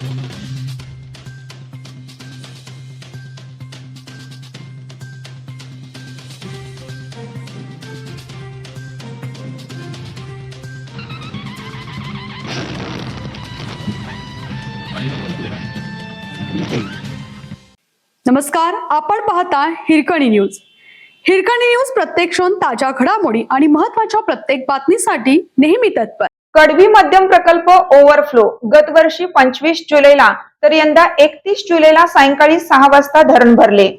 नमस्कार, आपण पाहता हिरकणी न्यूज. हिरकणी न्यूज प्रत्येक क्षण ताज्या घडामोडी आणि महत्त्वाच्या प्रत्येक बातमीसाठी नेहमी तत्पर. कडवी मध्यम प्रकल्प ओव्हरफ्लो. गतवर्षी 25 जुलैला तर यंदा 31 जुलैला सायंकाळी 6 वाजता धरण भरले.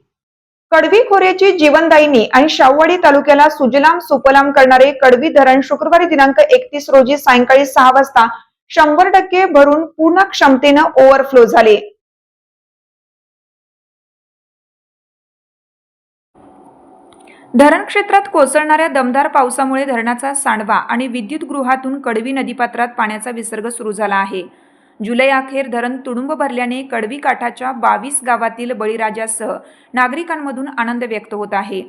कडवी खोऱ्याची जीवनदायिनी आणि शाहूवाडी तालुक्याला सुजलाम सुफलाम करणारे कडवी धरण शुक्रवारी दिनांक 31 रोजी सायंकाळी 6 वाजता 100% भरून पूर्ण क्षमतेनं ओव्हरफ्लो झाले. धरण क्षेत्रात कोसळणाऱ्या दमदार पावसामुळे धरणाचा सांडवा आणि विद्युत गृहातून कडवी नदीपात्रात पाण्याचा विसर्ग सुरू झाला आहे. जुलै अखेर धरण तुडुंब भरल्याने कडवी काठाच्या 22 गावातील बळीराजासह नागरिकांमधून आनंद व्यक्त होत आहे.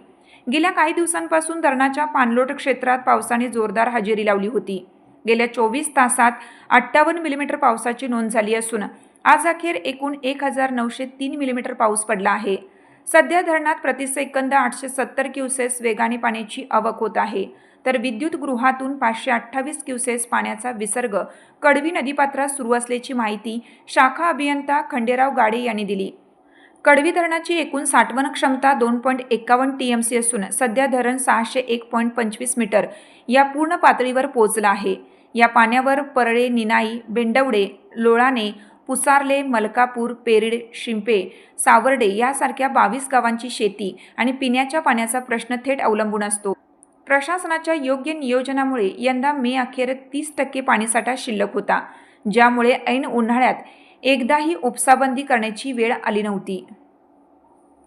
गेल्या काही दिवसांपासून धरणाच्या पाणलोट क्षेत्रात पावसाने जोरदार हजेरी लावली होती. गेल्या 24 तासात 58 मिलीमीटर पावसाची नोंद झाली असून आज अखेर एकूण 1903 मिलीमीटर पाऊस पडला आहे. सध्या धरणात प्रतिसेकंद 870 क्युसेस वेगाने पाण्याची आवक होत आहे, तर विद्युत गृहातून 528 क्युसेस पाण्याचा विसर्ग कडवी नदीपात्रात सुरू असल्याची माहिती शाखा अभियंता खंडेराव गाडे यांनी दिली. कडवी धरणाची एकूण साठवण क्षमता 2.51 TMC असून सध्या धरण 601.25 मीटर या पूर्ण पातळीवर पोहोचलं आहे. या पाण्यावर परळे, निनाई, बेंडवडे, लोळाणे, पुसारले, मलकापूर, पेरीड, शिंपे, सावर्डे यासारख्या 22 गावांची शेती आणि पिण्याच्या पाण्याचा प्रश्न थेट अवलंबून असतो. प्रशासनाच्या योग्य नियोजनामुळे यंदा मे अखेर 30% पाणीसाठा शिल्लक होता, ज्यामुळे ऐन उन्हाळ्यात एकदाही उपसाबंदी करण्याची वेळ आली नव्हती.